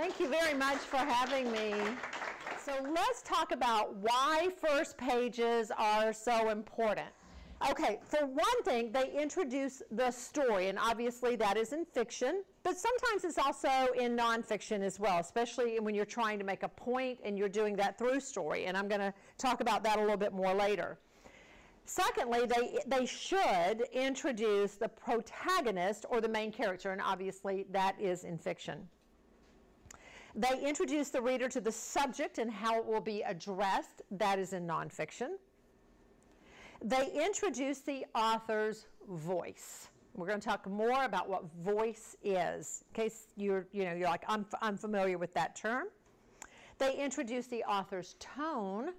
Thank you very much for having me. So let's talk about why first pages are so important. Okay, for one thing, they introduce the story, and obviously that is in fiction, but sometimes it's also in nonfiction as well, especially when you're trying to make a point and you're doing that through story, and I'm going to talk about that a little bit more later. Secondly, they should introduce the protagonist or the main character, and obviously that is in fiction. They introduce the reader to the subject and how it will be addressed. That is in nonfiction. They introduce the author's voice. We're going to talk more about what voice is, in case you're like, I'm familiar with that term. They introduce the author's tone,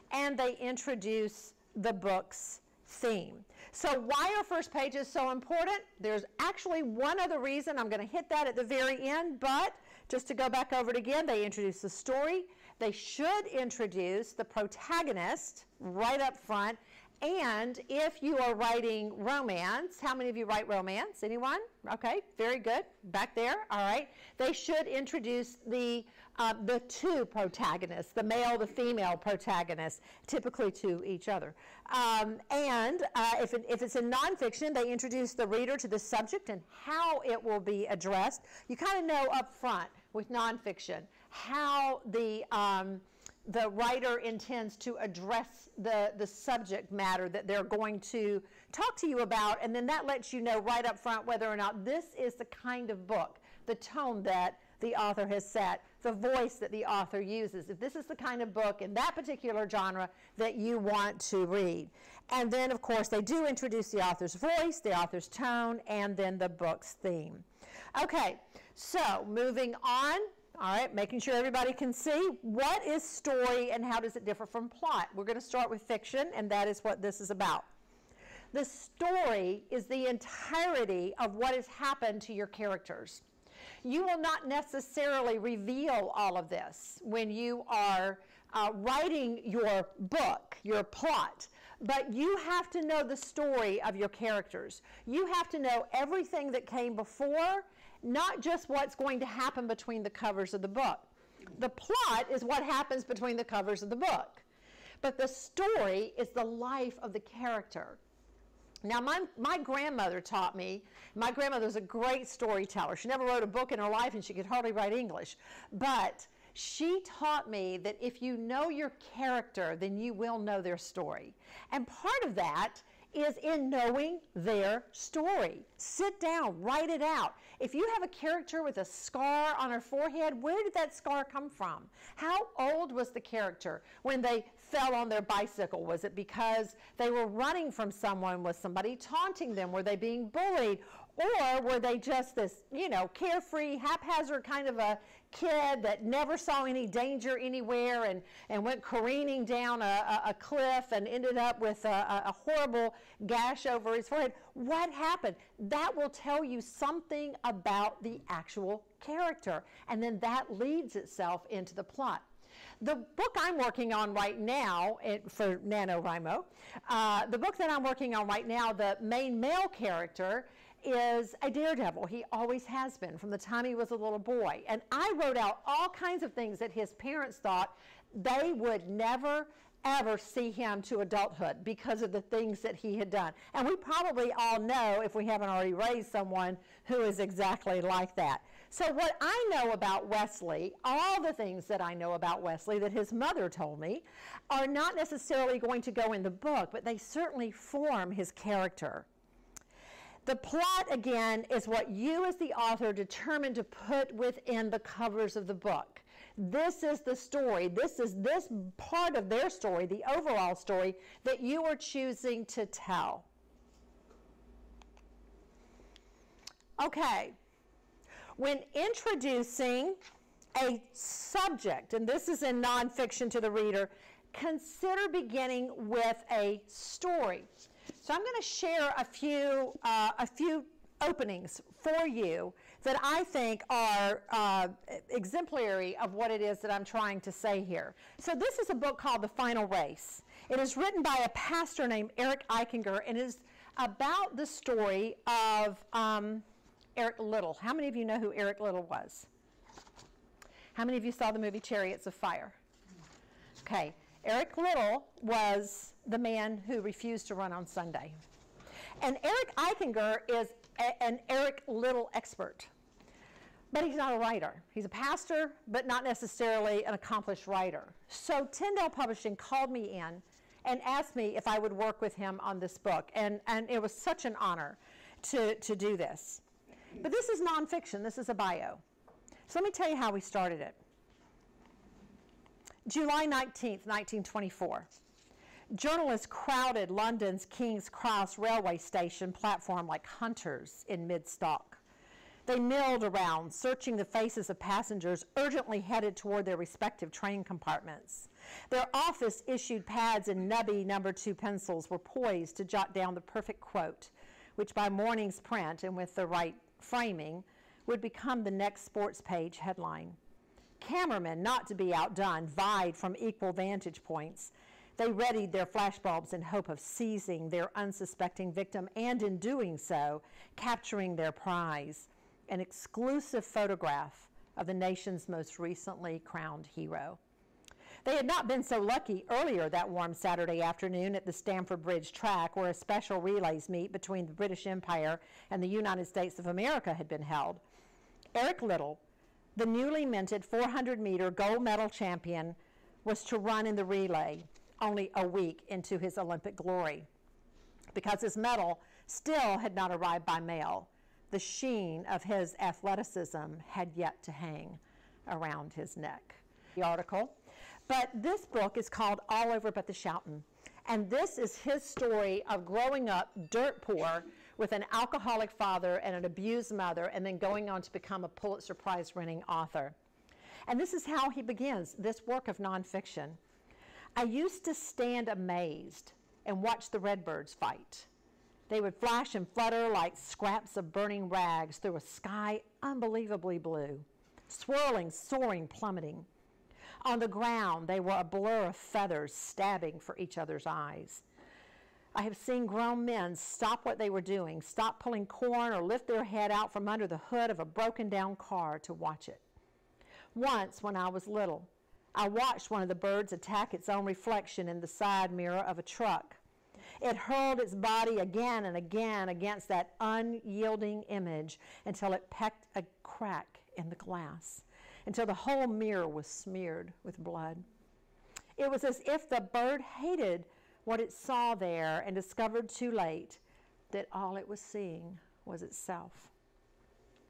and they introduce the book's theme. So why are first pages so important? There's actually one other reason. I'm going to hit that at the very end, but just to go back over it again, they introduce the story. They should introduce the protagonist right up front. And if you are writing romance, how many of you write romance? Anyone? Okay, very good. Back there, all right. They should introduce the two protagonists, the male, the female protagonist, typically to each other. If it's in nonfiction, they introduce the reader to the subject and how it will be addressed. You kind of know up front with nonfiction how the writer intends to address the subject matter that they're going to talk to you about, and then that lets you know right up front whether or not this is the kind of book, the tone that the author has set, the voice that the author uses, if this is the kind of book in that particular genre that you want to read. And then, of course, they do introduce the author's voice, the author's tone, and then the book's theme. Okay, so moving on. All right, making sure everybody can see what is story and how does it differ from plot. We're going to start with fiction, and that is what this is about. The story is the entirety of what has happened to your characters. You will not necessarily reveal all of this when you are writing your book, your plot, but you have to know the story of your characters. You have to know everything that came before, not just what's going to happen between the covers of the book. The plot is what happens between the covers of the book. But the story is the life of the character. Now, my grandmother taught me, my grandmother was a great storyteller. She never wrote a book in her life, and she could hardly write English. But she taught me that if you know your character, then you will know their story. And part of that is in knowing their story. Sit down, write it out. If you have a character with a scar on her forehead, where did that scar come from? How old was the character when they fell on their bicycle? Was it because they were running from someone? Was somebody taunting them? Were they being bullied? Or were they just this, carefree, haphazard kind of a kid that never saw any danger anywhere and went careening down a cliff and ended up with a horrible gash over his forehead? What happened? That will tell you something about the actual character, and then that leads itself into the plot. The book I'm working on right now for NaNoWriMo, the book that I'm working on right now, the main male character is a daredevil. He always has been from the time he was a little boy. And I wrote out all kinds of things that his parents thought they would never, ever see him to adulthood because of the things that he had done. And we probably all know, if we haven't already raised someone who is exactly like that. So what I know about Wesley, all the things that I know about Wesley that his mother told me, are not necessarily going to go in the book, but they certainly form his character. The plot, again, is what you as the author determine to put within the covers of the book. This is the story. This is this part of their story, the overall story, that you are choosing to tell. Okay. When introducing a subject, and this is in nonfiction to the reader, consider beginning with a story. So I'm going to share a few openings for you that I think are exemplary of what it is that I'm trying to say here. So this is a book called The Final Race. It is written by a pastor named Eric Eichinger, and it is about the story of Eric Liddell. How many of you know who Eric Liddell was? How many of you saw the movie Chariots of Fire? Okay. Eric Liddell was the man who refused to run on Sunday. And Eric Eichinger is an Eric Liddell expert. But he's not a writer. He's a pastor, but not necessarily an accomplished writer. So Tyndale Publishing called me in and asked me if I would work with him on this book. And it was such an honor to do this. But this is nonfiction. This is a bio. So let me tell you how we started it. July 19th, 1924. Journalists crowded London's King's Cross railway station platform like hunters in mid-stalk. They milled around, searching the faces of passengers urgently headed toward their respective train compartments. Their office-issued pads and nubby No. 2 pencils were poised to jot down the perfect quote, which by morning's print and with the right framing would become the next sports page headline. Cameramen, not to be outdone, vied from equal vantage points. They readied their flashbulbs in hope of seizing their unsuspecting victim and, in doing so, capturing their prize, an exclusive photograph of the nation's most recently crowned hero. They had not been so lucky earlier that warm Saturday afternoon at the Stamford Bridge track, where a special relays meet between the British Empire and the United States of America had been held. Eric Liddell, the newly minted 400-meter gold medal champion, was to run in the relay only a week into his Olympic glory. Because his medal still had not arrived by mail, the sheen of his athleticism had yet to hang around his neck. The article. But this book is called All Over But the Shoutin'. And this is his story of growing up dirt poor with an alcoholic father and an abused mother, and then going on to become a Pulitzer Prize-winning author. And this is how he begins this work of nonfiction. I used to stand amazed and watch the redbirds fight. They would flash and flutter like scraps of burning rags through a sky unbelievably blue, swirling, soaring, plummeting. On the ground, they were a blur of feathers stabbing for each other's eyes. I have seen grown men stop what they were doing, stop pulling corn, or lift their head out from under the hood of a broken-down car to watch it. Once, when I was little, I watched one of the birds attack its own reflection in the side mirror of a truck. It hurled its body again and again against that unyielding image until it pecked a crack in the glass, until the whole mirror was smeared with blood. It was as if the bird hated what it saw there and discovered too late that all it was seeing was itself.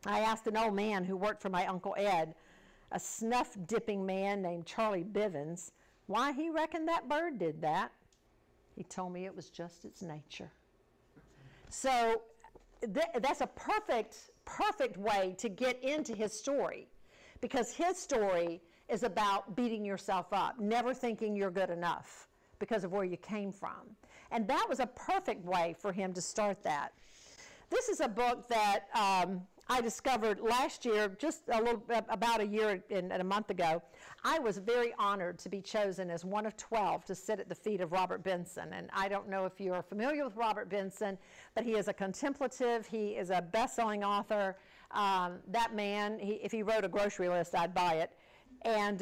I asked an old man who worked for my Uncle Ed, a snuff-dipping man named Charlie Bivens, why he reckoned that bird did that. He told me it was just its nature. So that's a perfect way to get into his story, because his story is about beating yourself up, never thinking you're good enough because of where you came from. And that was a perfect way for him to start that. This is a book that I discovered last year, just about a year and a month ago. I was very honored to be chosen as one of 12 to sit at the feet of Robert Benson. And I don't know if you are familiar with Robert Benson, but he is a contemplative. He is a best-selling author. That man, if he wrote a grocery list, I'd buy it. And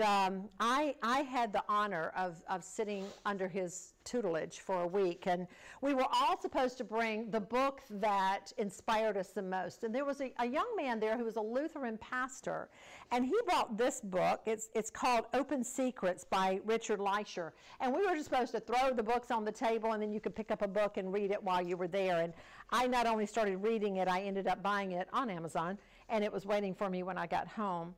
I had the honor of sitting under his tutelage for a week. And we were all supposed to bring the book that inspired us the most. And there was a young man there who was a Lutheran pastor. And he brought this book. It's called Open Secrets by Richard Leisher. And we were just supposed to throw the books on the table, and then you could pick up a book and read it while you were there. And I not only started reading it, I ended up buying it on Amazon. And it was waiting for me when I got home.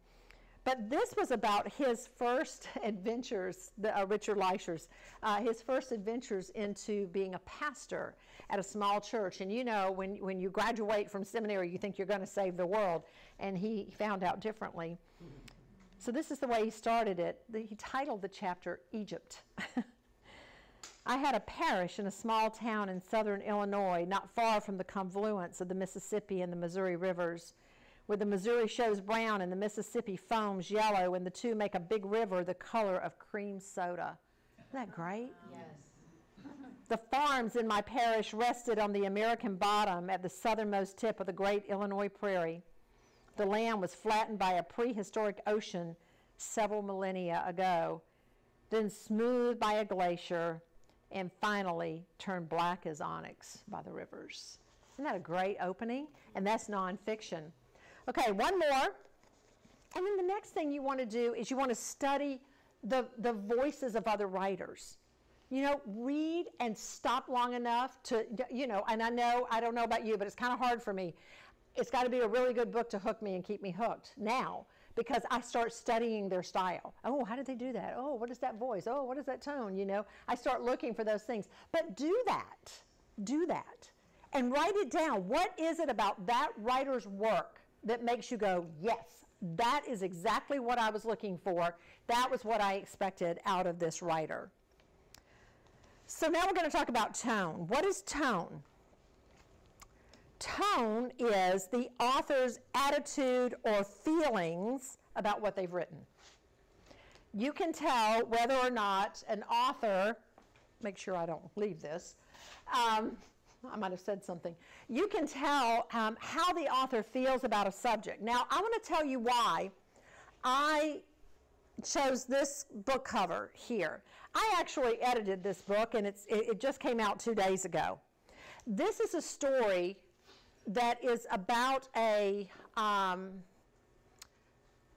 But this was about his first adventures, Richard Leisher's, his first adventures into being a pastor at a small church. And you know, when you graduate from seminary, you think you're going to save the world. And he found out differently. So this is the way he started it. He titled the chapter, Egypt. I had a parish in a small town in southern Illinois, not far from the confluence of the Mississippi and the Missouri rivers, where the Missouri shows brown and the Mississippi foams yellow, and the two make a big river the color of cream soda. Isn't that great? Yes. The farms in my parish rested on the American bottom at the southernmost tip of the great Illinois prairie. The land was flattened by a prehistoric ocean several millennia ago, then smoothed by a glacier, and finally turned black as onyx by the rivers. Isn't that a great opening? And that's nonfiction. Okay, one more. And then the next thing you want to do is you want to study the voices of other writers. You know, read and stop long enough to, you know, and I don't know about you, but it's kind of hard for me. It's got to be a really good book to hook me and keep me hooked now, because I start studying their style. Oh, how did they do that? Oh, what is that voice? Oh, what is that tone? You know, I start looking for those things. But do that, and write it down. What is it about that writer's work that makes you go, yes, that is exactly what I was looking for. That was what I expected out of this writer. So now we're going to talk about tone. What is tone? Tone is the author's attitude or feelings about what they've written. You can tell whether or not an author, make sure I don't leave this, I might have said something. You can tell how the author feels about a subject. Now, I want to tell you why I chose this book cover here. I actually edited this book, and it just came out 2 days ago. This is a story that is about a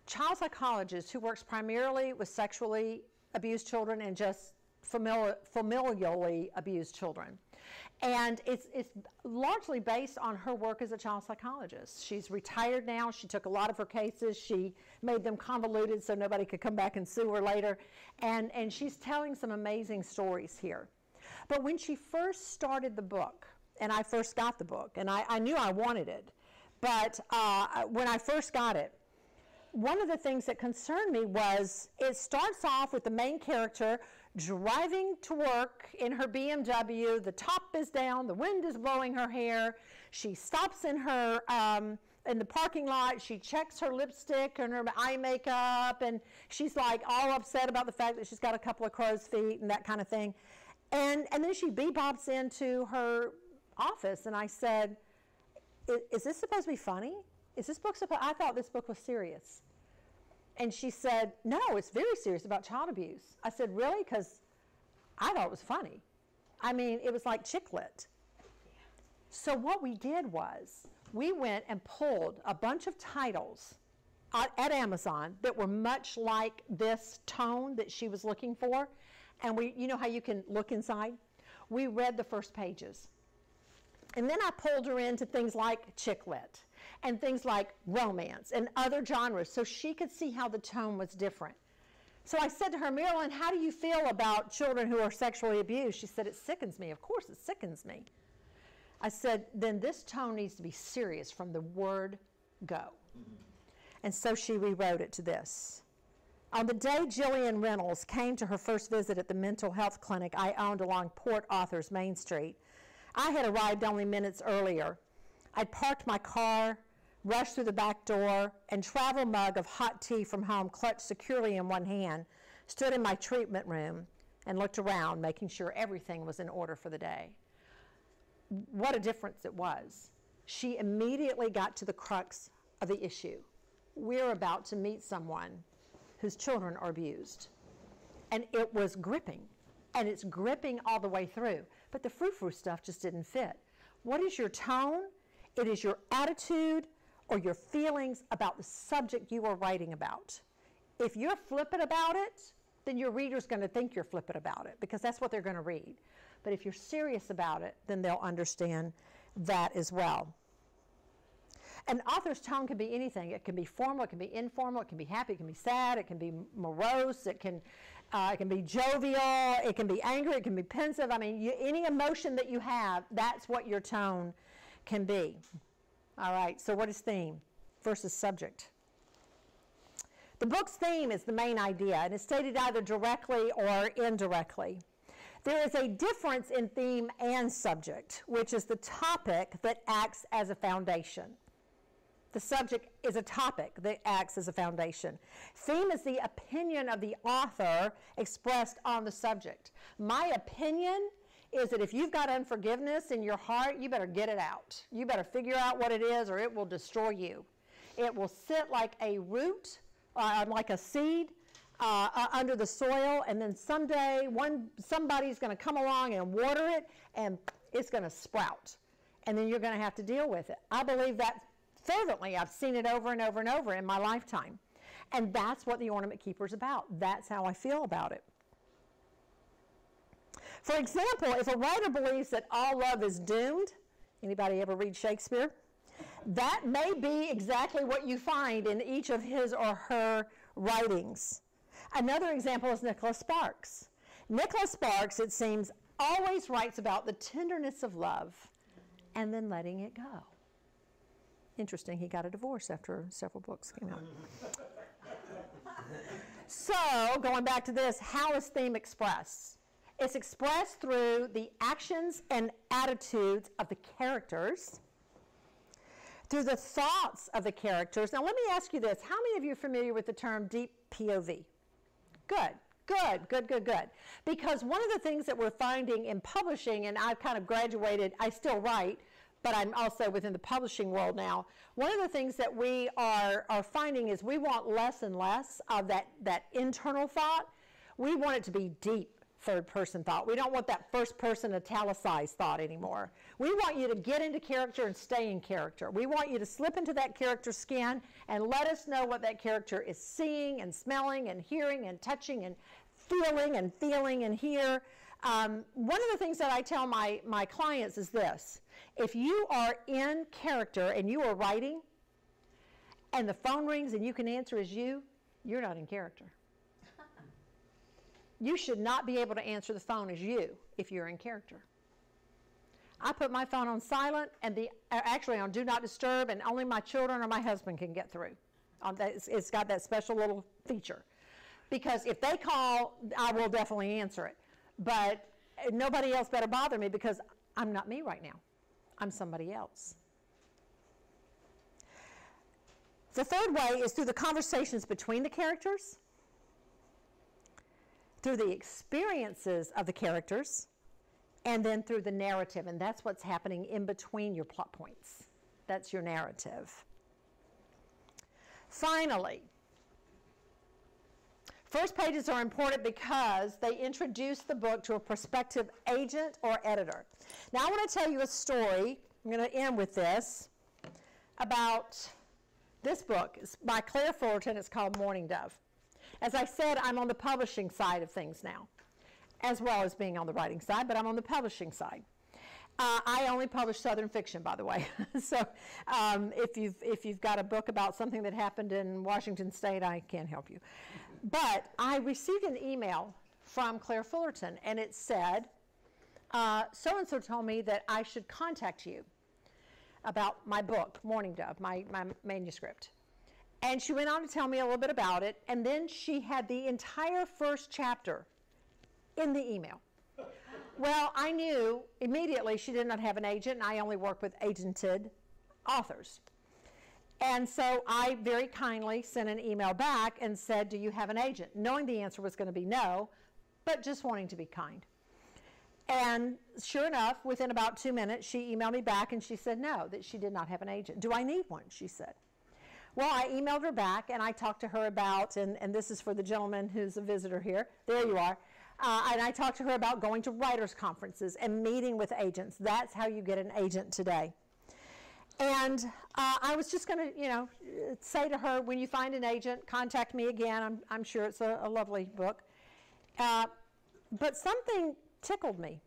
child psychologist who works primarily with sexually abused children and just familially abused children. And it's largely based on her work as a child psychologist. She's retired now. She took a lot of her cases. She made them convoluted so nobody could come back and sue her later. And she's telling some amazing stories here. But when she first started the book, and I first got the book, and I knew I wanted it, but when I first got it, one of the things that concerned me was it starts off with the main character driving to work in her BMW. The top is down, the wind is blowing her hair. She stops in her in the parking lot. She checks her lipstick and her eye makeup, and she's like all upset about the fact that she's got a couple of crow's feet and that kind of thing. And then she bebops into her office, and I said, "Is this supposed to be funny? Is this book supposed?" I thought this book was serious. And she said, "No, it's very serious about child abuse." I said, "Really?" Because I thought it was funny. I mean, it was like chick lit. So what we did was we went and pulled a bunch of titles at Amazon that were much like this tone that she was looking for. And you know how you can look inside? We read the first pages. And then I pulled her into things like chick lit and things like romance and other genres so she could see how the tone was different. So I said to her, "Marilyn, how do you feel about children who are sexually abused?" She said, "It sickens me." Of course it sickens me. I said, "Then this tone needs to be serious from the word go." And so she rewrote it to this. On the day Jillian Reynolds came to her first visit at the mental health clinic I owned along Port Arthur's Main Street, I had arrived only minutes earlier. I'd parked my car, rushed through the back door, and travel mug of hot tea from home clutched securely in one hand, stood in my treatment room and looked around, making sure everything was in order for the day. What a difference it was. She immediately got to the crux of the issue. We're about to meet someone whose children are abused. And it was gripping. And it's gripping all the way through. But the frou-frou stuff just didn't fit. What is your tone? It is your attitude or your feelings about the subject you are writing about. If you're flippant about it, then your reader's going to think you're flippant about it because that's what they're going to read. But if you're serious about it, then they'll understand that as well. An author's tone can be anything. It can be formal, it can be informal, it can be happy, it can be sad, it can be morose, it can be jovial, it can be angry, it can be pensive. I mean, any emotion that you have, that's what your tone can be. All right, so what is theme versus subject? The book's theme is the main idea, and it's stated either directly or indirectly. There is a difference in theme and subject, which is the topic that acts as a foundation. The subject is a topic that acts as a foundation. Theme is the opinion of the author expressed on the subject. My opinion is that if you've got unforgiveness in your heart, you better get it out. You better figure out what it is or it will destroy you. It will sit like a root like a seed under the soil, and then someday somebody's going to come along and water it, and it's going to sprout. And then you're going to have to deal with it. I believe that fervently. I've seen it over and over and over in my lifetime. And that's what the Ornament Keeper is about. That's how I feel about it. For example, if a writer believes that all love is doomed, anybody ever read Shakespeare? That may be exactly what you find in each of his or her writings. Another example is Nicholas Sparks. Nicholas Sparks, it seems, always writes about the tenderness of love and then letting it go. Interesting, he got a divorce after several books came out. So, going back to this, how is theme expressed? It's expressed through the actions and attitudes of the characters, through the thoughts of the characters. Now, let me ask you this. How many of you are familiar with the term deep POV? Good. Because one of the things that we're finding in publishing, and I've kind of graduated, I still write, but I'm also within the publishing world now. One of the things that we are finding is we want less and less of that internal thought. We want it to be deep third-person thought. We don't want that first-person italicized thought anymore. We want you to get into character and stay in character. We want you to slip into that character's skin and let us know what that character is seeing and smelling and hearing and touching and feeling and here. One of the things that I tell my clients is this. If you are in character and you are writing and the phone rings and you can answer as you're not in character. You should not be able to answer the phone as you if you're in character. I put my phone on silent and actually on Do Not Disturb, and only my children or my husband can get through. It's got that special little feature. Because if they call, I will definitely answer it. But nobody else better bother me because I'm not me right now. I'm somebody else. The third way is through the conversations between the characters, through the experiences of the characters, and then through the narrative. And that's what's happening in between your plot points. That's your narrative. Finally, first pages are important because they introduce the book to a prospective agent or editor. Now I want to tell you a story, I'm going to end with this, about this book. It's by Claire Fullerton. It's called Morning Dove. As I said, I'm on the publishing side of things now, as well as being on the writing side, but I'm on the publishing side. I only publish Southern fiction, by the way. So if you've got a book about something that happened in Washington State, I can't help you. But I received an email from Claire Fullerton, and it said, so-and-so told me that I should contact you about my book, Morning Dove, my manuscript. And she went on to tell me a little bit about it, and then she had the entire first chapter in the email. Well, I knew immediately she did not have an agent, and I only work with agented authors. And so I very kindly sent an email back and said, do you have an agent? Knowing the answer was going to be no, but just wanting to be kind. And sure enough, within about 2 minutes, she emailed me back and she said no, that she did not have an agent. Do I need one? She said. Well, I emailed her back and I talked to her about, and this is for the gentleman who's a visitor here. There you are. And I talked to her about going to writers' conferences and meeting with agents. That's how you get an agent today. And I was just going to, say to her, when you find an agent, contact me again. I'm sure it's a lovely book. But something tickled me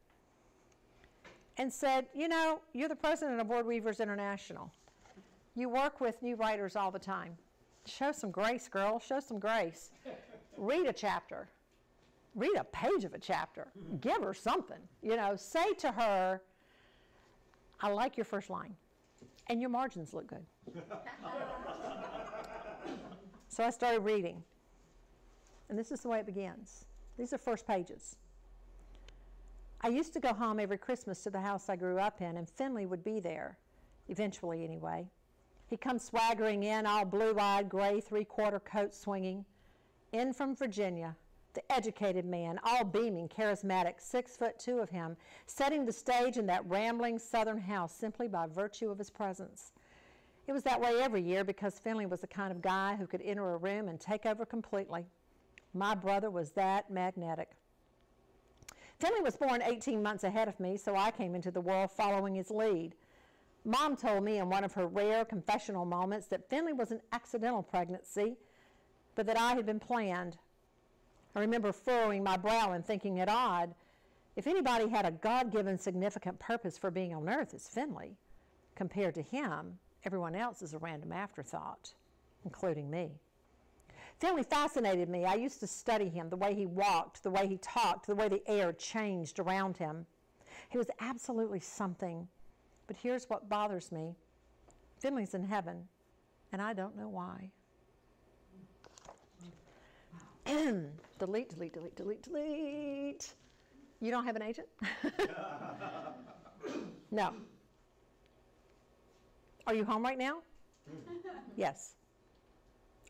and said, you're the president of Word Weavers International. You work with new writers all the time. Show some grace, girl. Show some grace. Read a chapter. Read a page of a chapter. Give her something. Say to her, I like your first line. And your margins look good. So I started reading. And this is the way it begins. These are first pages. I used to go home every Christmas to the house I grew up in, and Finley would be there, eventually anyway. He'd come swaggering in, all blue-eyed, gray, three-quarter coat swinging, in from Virginia, the educated man, all beaming, charismatic, 6'2" of him, setting the stage in that rambling southern house simply by virtue of his presence. It was that way every year because Finley was the kind of guy who could enter a room and take over completely. My brother was that magnetic. Finley was born 18 months ahead of me, so I came into the world following his lead. Mom told me in one of her rare confessional moments that Finley was an accidental pregnancy, but that I had been planned. I remember furrowing my brow and thinking it odd. If anybody had a God-given significant purpose for being on earth, it's Finley. Compared to him, everyone else is a random afterthought, including me. Finley fascinated me. I used to study him, the way he walked, the way he talked, the way the air changed around him. He was absolutely something. But here's what bothers me. Finley's in heaven, and I don't know why. Delete, delete, delete, delete, delete. You don't have an agent? No. Are you home right now? Yes.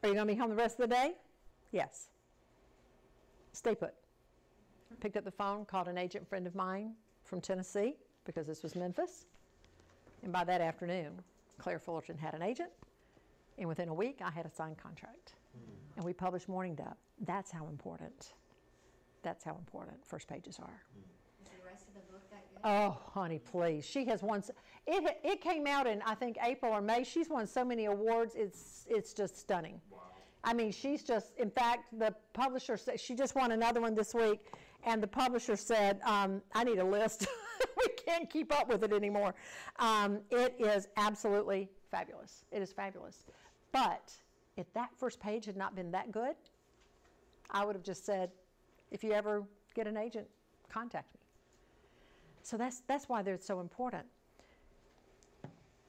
Are you going to be home the rest of the day? Yes. Stay put. Picked up the phone, called an agent friend of mine from Tennessee, because this was Memphis. And by that afternoon, Claire Fullerton had an agent, and within a week, I had a signed contract. And we published Morning Dove. That's how important. That's how important first pages are. Is the rest of the book that good? Oh, honey, please. She has won. It came out in, I think, April or May. She's won so many awards. It's just stunning. Wow. I mean, she's just, in fact, the publisher said, she just won another one this week, and the publisher said, I need a list. We can't keep up with it anymore. It is absolutely fabulous. It is fabulous. But if that first page had not been that good, I would have just said, if you ever get an agent, contact me. So that's why they're so important.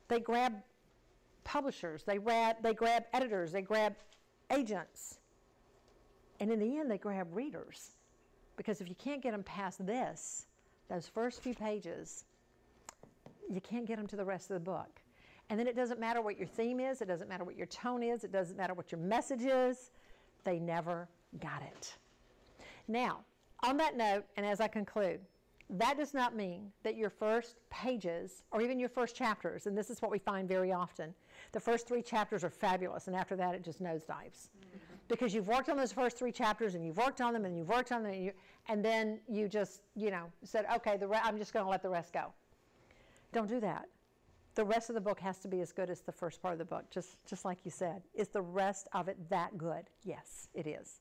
They grab publishers, they grab editors, they grab agents, and in the end they grab readers. Because if you can't get them past this, those first few pages, you can't get them to the rest of the book. And then it doesn't matter what your theme is, it doesn't matter what your tone is, it doesn't matter what your message is, they never got it. Now, on that note, and as I conclude, that does not mean that your first pages, or even your first chapters, and this is what we find very often, the first 3 chapters are fabulous, and after that it just nosedives. Because you've worked on those first 3 chapters, and you've worked on them, and you've worked on them, and then you just, said, okay, I'm just going to let the rest go. Don't do that. The rest of the book has to be as good as the first part of the book, just like you said. Is the rest of it that good? Yes, it is.